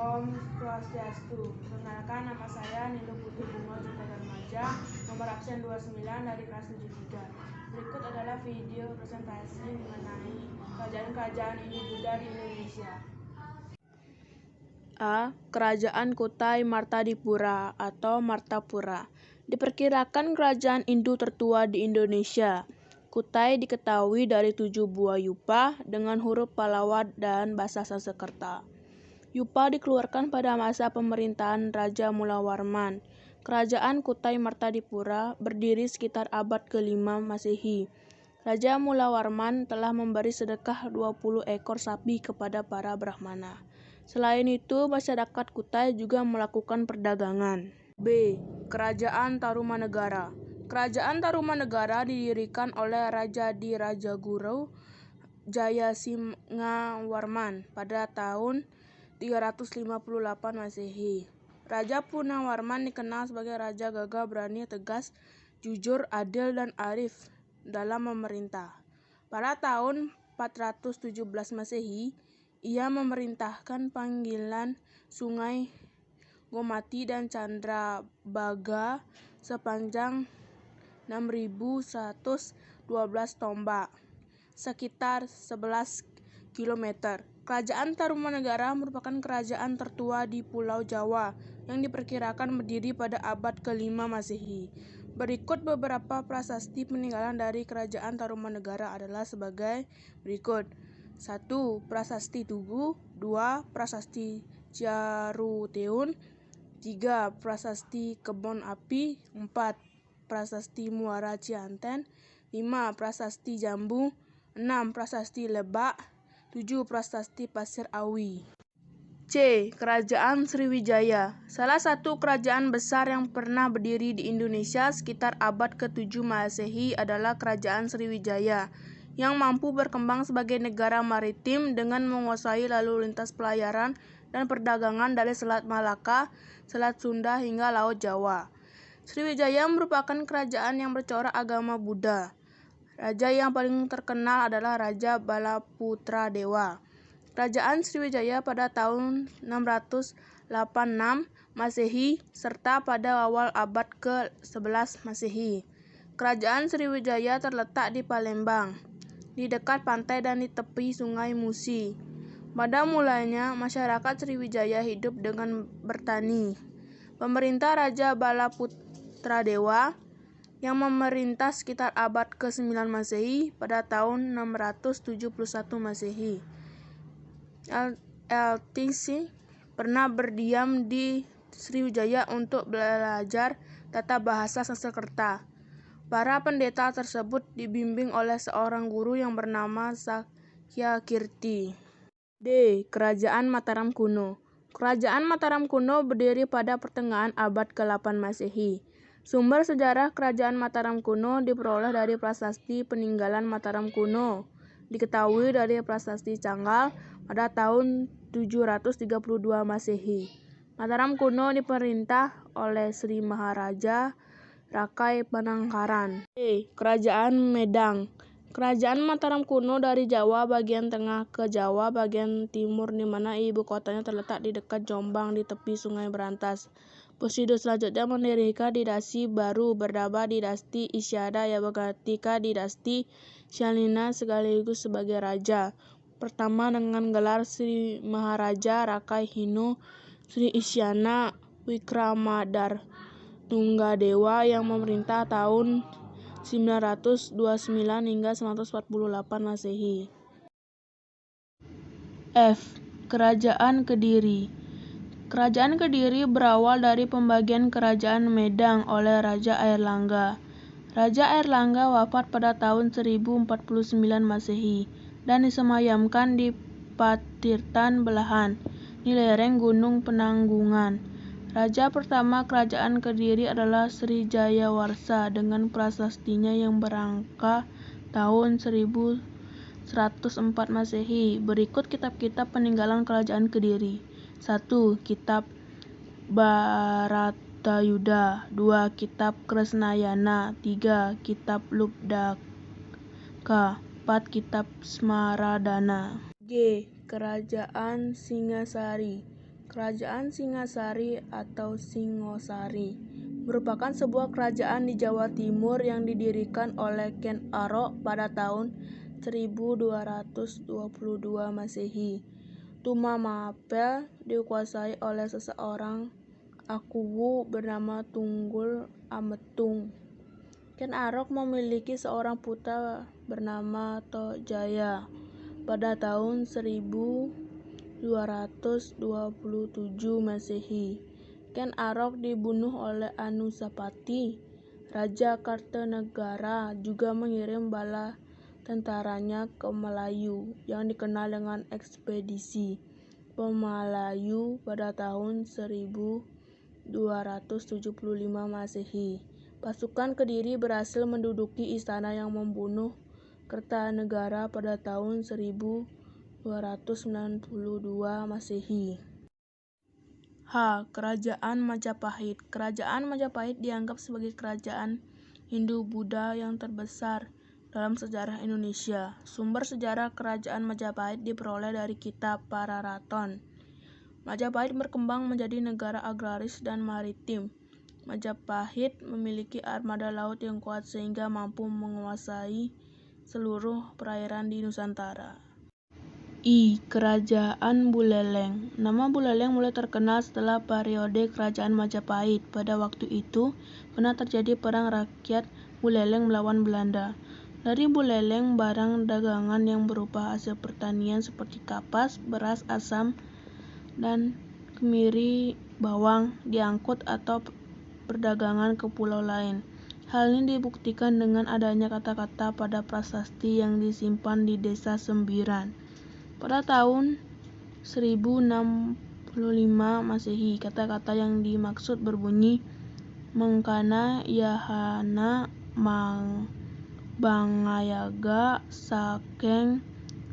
Om Swastiastu. Perkenalkan, nama saya Nilu Putri Bunga Citra Darmaja, nomor absen 29 dari kelas 73. Berikut adalah video presentasi mengenai kerajaan-kerajaan Hindu-Buddha di Indonesia. A. Kerajaan Kutai Martadipura atau Martapura. Diperkirakan kerajaan Hindu tertua di Indonesia. Kutai diketahui dari 7 buah yupa dengan huruf Pallawa dan bahasa Sanskerta. Yupa dikeluarkan pada masa pemerintahan Raja Mulawarman. Kerajaan Kutai Martadipura berdiri sekitar abad ke-5 Masehi. Raja Mulawarman telah memberi sedekah 20 ekor sapi kepada para Brahmana. Selain itu, masyarakat Kutai juga melakukan perdagangan. B. Kerajaan Tarumanegara. Kerajaan Tarumanegara didirikan oleh Raja Di Rajaguru Jayasingawarman pada tahun 358 Masehi. Raja Punawarman dikenal sebagai raja gagah berani, tegas, jujur, adil, dan arif dalam memerintah. Pada tahun 417 Masehi, ia memerintahkan panggilan Sungai Gomati dan Chandrabhaga sepanjang 6.112 tombak, sekitar 11 km. Kerajaan Tarumanegara merupakan kerajaan tertua di Pulau Jawa yang diperkirakan berdiri pada abad ke-5 Masehi. Berikut beberapa prasasti peninggalan dari kerajaan Tarumanegara adalah sebagai berikut. 1. Prasasti Tugu. 2. Prasasti Ciaruteun. 3. Prasasti Kebon Api. 4. Prasasti Muara Cianten. 5. Prasasti Jambu. 6. Prasasti Lebak. 7. Prasasti Pasir Awi. C. Kerajaan Sriwijaya. Salah satu kerajaan besar yang pernah berdiri di Indonesia sekitar abad ke-7 Masehi adalah Kerajaan Sriwijaya, yang mampu berkembang sebagai negara maritim dengan menguasai lalu lintas pelayaran dan perdagangan dari Selat Malaka, Selat Sunda hingga Laut Jawa. Sriwijaya merupakan kerajaan yang bercorak agama Buddha. Raja yang paling terkenal adalah Raja Balaputradewa. Kerajaan Sriwijaya pada tahun 686 Masehi serta pada awal abad ke-11 Masehi. Kerajaan Sriwijaya terletak di Palembang, di dekat pantai dan di tepi Sungai Musi. Pada mulanya, masyarakat Sriwijaya hidup dengan bertani. Pemerintah Raja Balaputradewa yang memerintah sekitar abad ke-9 Masehi pada tahun 671 Masehi. LTC pernah berdiam di Sriwijaya untuk belajar tata bahasa Sanskerta. Para pendeta tersebut dibimbing oleh seorang guru yang bernama Sakyakirti. D. Kerajaan Mataram Kuno. Kerajaan Mataram Kuno berdiri pada pertengahan abad ke-8 Masehi. Sumber sejarah Kerajaan Mataram Kuno diperoleh dari prasasti peninggalan Mataram Kuno. Diketahui dari prasasti Canggal pada tahun 732 Masehi. Mataram Kuno diperintah oleh Sri Maharaja Rakai Panangkaran. E. Kerajaan Medang. Kerajaan Mataram Kuno dari Jawa bagian tengah ke Jawa bagian timur, di mana ibu kotanya terletak di dekat Jombang di tepi Sungai Berantas. Pusido selanjutnya mendirikan dinasti baru bernama Dinasti Isyana yang menggantikan Dinasti Syailendra sekaligus sebagai raja pertama dengan gelar Sri Maharaja Rakai Hinu Sri Isyana Wikramadar-Tunggadewa yang memerintah tahun 929 hingga 948 Masehi. F. Kerajaan Kediri. Kerajaan Kediri berawal dari pembagian Kerajaan Medang oleh Raja Airlangga. Raja Airlangga wafat pada tahun 1049 Masehi dan disemayamkan di Patirtan Belahan, di lereng Gunung Penanggungan. Raja pertama Kerajaan Kediri adalah Sri Jayawarsa dengan prasastinya yang berangka tahun 1104 Masehi. Berikut kitab-kitab peninggalan Kerajaan Kediri. 1. Kitab Bharatayuda. 2. Kitab Kresnayana. 3. Kitab Lubdaka. 4. Kitab Smaradana. G. Kerajaan Singasari. Kerajaan Singasari atau Singosari merupakan sebuah kerajaan di Jawa Timur yang didirikan oleh Ken Arok pada tahun 1222 Masehi. Tumapel dikuasai oleh seseorang Akuwu bernama Tunggul Ametung. Ken Arok memiliki seorang putra bernama Tojaya. Pada tahun 1227 Masehi, Ken Arok dibunuh oleh Anusapati. Raja Kartanegara juga mengirim bala tentaranya ke Melayu yang dikenal dengan ekspedisi Pemalayu pada tahun 1275 Masehi. Pasukan Kediri berhasil menduduki istana yang membunuh Kertanegara pada tahun 1292 Masehi. Kerajaan Majapahit. Kerajaan Majapahit dianggap sebagai kerajaan Hindu-Buddha yang terbesar dalam sejarah Indonesia. Sumber sejarah kerajaan Majapahit diperoleh dari kitab Pararaton. Majapahit berkembang menjadi negara agraris dan maritim. Majapahit memiliki armada laut yang kuat sehingga mampu menguasai seluruh perairan di Nusantara. Kerajaan Buleleng. Nama Buleleng mulai terkenal setelah periode Kerajaan Majapahit. Pada waktu itu, pernah terjadi perang rakyat Buleleng melawan Belanda. Dari Buleleng, barang dagangan yang berupa hasil pertanian seperti kapas, beras, asam, dan kemiri bawang diangkut atau perdagangan ke pulau lain. Hal ini dibuktikan dengan adanya kata-kata pada prasasti yang disimpan di Desa Sembiran. Pada tahun 1065 Masehi, kata-kata yang dimaksud berbunyi Mengkana Yahana Bangayaga Sakeng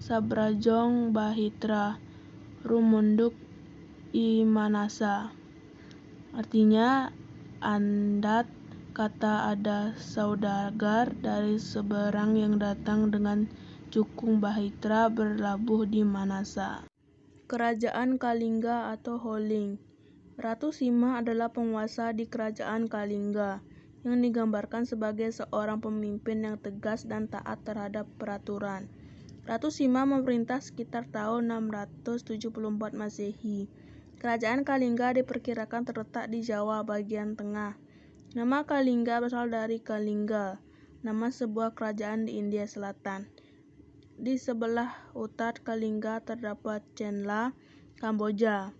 Sabrajong Bahitra Rumunduk Imanasa. Artinya andat kata ada saudagar dari seberang yang datang dengan Cukung Bahitra berlabuh di Manasa. Kerajaan Kalingga atau Holing. Ratu Sima adalah penguasa di Kerajaan Kalingga yang digambarkan sebagai seorang pemimpin yang tegas dan taat terhadap peraturan. Ratu Sima memerintah sekitar tahun 674 Masehi. Kerajaan Kalingga diperkirakan terletak di Jawa bagian tengah. Nama Kalingga berasal dari Kalingga, nama sebuah kerajaan di India Selatan. Di sebelah utara Kalingga terdapat Chenla, Kamboja.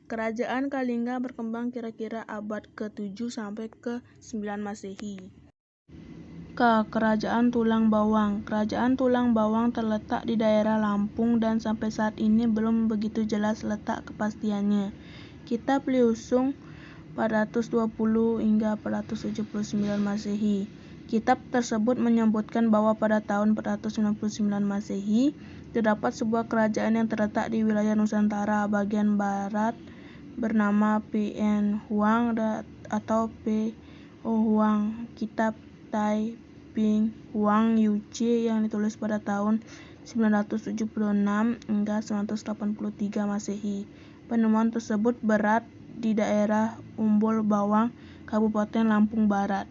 Kerajaan Kalingga berkembang kira-kira abad ke-7 sampai ke-9 Masehi. Kerajaan Tulang Bawang. Kerajaan Tulang Bawang terletak di daerah Lampung dan sampai saat ini belum begitu jelas letak kepastiannya. Kitab Liusung 420 hingga 479 Masehi. Kitab tersebut menyebutkan bahwa pada tahun 499 Masehi terdapat sebuah kerajaan yang terletak di wilayah Nusantara bagian barat bernama Pien Huang atau Po Huang. Kitab Tai Ping Huang Yuci yang ditulis pada tahun 976 hingga 983 Masehi. Penemuan tersebut berat di daerah Umbul Bawang, Kabupaten Lampung Barat.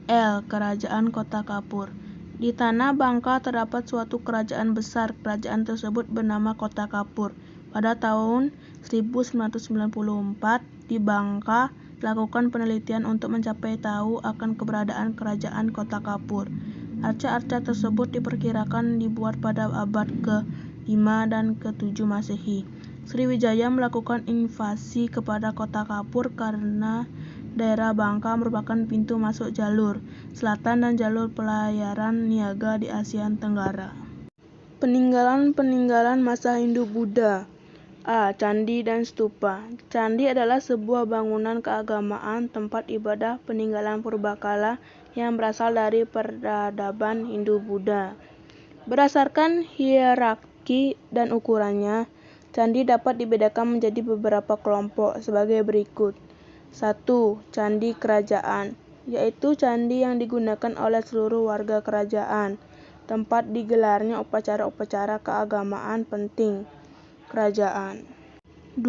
Kerajaan Kota Kapur. Di Tanah Bangka terdapat suatu kerajaan besar. Kerajaan tersebut bernama Kota Kapur. Pada tahun 1994 di Bangka dilakukan penelitian untuk mencapai tahu akan keberadaan kerajaan Kota Kapur. Arca-arca tersebut diperkirakan dibuat pada abad ke-5 dan ke-7 Masehi. Sriwijaya melakukan invasi kepada Kota Kapur karena daerah Bangka merupakan pintu masuk jalur selatan dan jalur pelayaran niaga di Asia Tenggara. Peninggalan masa Hindu-Buddha. Candi dan stupa. Candi adalah sebuah bangunan keagamaan tempat ibadah peninggalan purbakala yang berasal dari peradaban Hindu-Buddha. Berdasarkan hierarki dan ukurannya, candi dapat dibedakan menjadi beberapa kelompok sebagai berikut. 1. Candi kerajaan, yaitu candi yang digunakan oleh seluruh warga kerajaan, tempat digelarnya upacara-upacara keagamaan penting kerajaan. 2.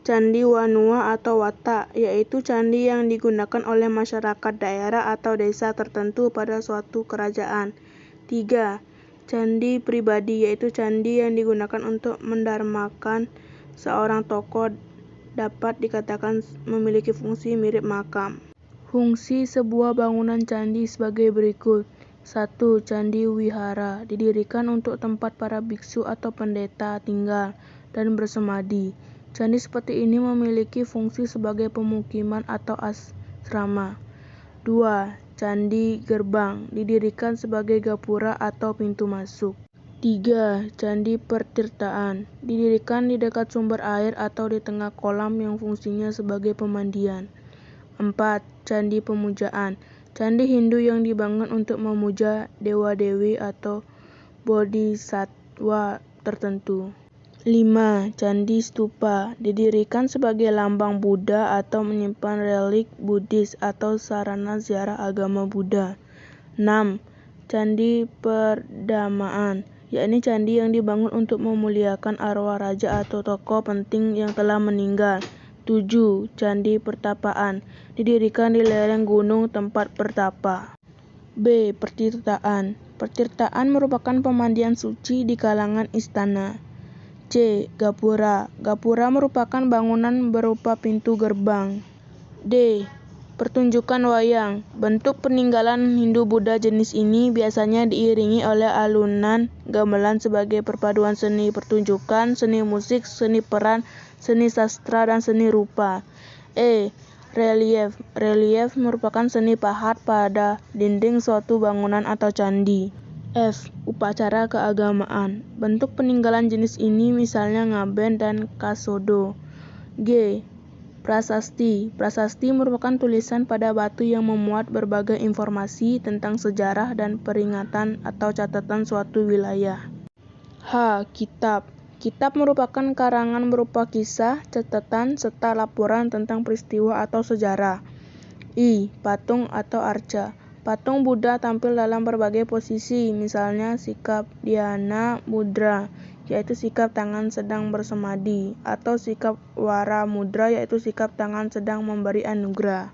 Candi Wanua atau Wata, yaitu candi yang digunakan oleh masyarakat daerah atau desa tertentu pada suatu kerajaan. 3. Candi pribadi, yaitu candi yang digunakan untuk mendarmakan seorang tokoh, dapat dikatakan memiliki fungsi mirip makam. Fungsi sebuah bangunan candi sebagai berikut. 1. Candi wihara, didirikan untuk tempat para biksu atau pendeta tinggal dan bersemadi. Candi seperti ini memiliki fungsi sebagai pemukiman atau asrama. 2. Candi gerbang, didirikan sebagai gapura atau pintu masuk. 3. Candi pertirtaan, didirikan di dekat sumber air atau di tengah kolam yang fungsinya sebagai pemandian. 4. Candi pemujaan, candi Hindu yang dibangun untuk memuja dewa-dewi atau bodhisattva tertentu. 5. Candi stupa, didirikan sebagai lambang Buddha atau menyimpan relik Buddhis atau sarana ziarah agama Buddha. 6. Candi perdamaan, yakni candi yang dibangun untuk memuliakan arwah raja atau tokoh penting yang telah meninggal. 7. Candi pertapaan, didirikan di lereng gunung tempat bertapa. B. Pertirtaan. Pertirtaan merupakan pemandian suci di kalangan istana. C. Gapura. Gapura merupakan bangunan berupa pintu gerbang. D. Pertunjukan wayang. Bentuk peninggalan Hindu-Buddha jenis ini biasanya diiringi oleh alunan gamelan sebagai perpaduan seni pertunjukan, seni musik, seni peran, seni sastra, dan seni rupa. E. Relief. Relief merupakan seni pahat pada dinding suatu bangunan atau candi. F. Upacara keagamaan. Bentuk peninggalan jenis ini misalnya ngaben dan kasodo. G. Prasasti. Prasasti merupakan tulisan pada batu yang memuat berbagai informasi tentang sejarah dan peringatan atau catatan suatu wilayah. H. Kitab. Kitab merupakan karangan berupa kisah, catatan, serta laporan tentang peristiwa atau sejarah. I. Patung atau arca. Patung Buddha tampil dalam berbagai posisi, misalnya sikap dhyana mudra, yaitu sikap tangan sedang bersemadi, atau sikap wara mudra, yaitu sikap tangan sedang memberi anugerah.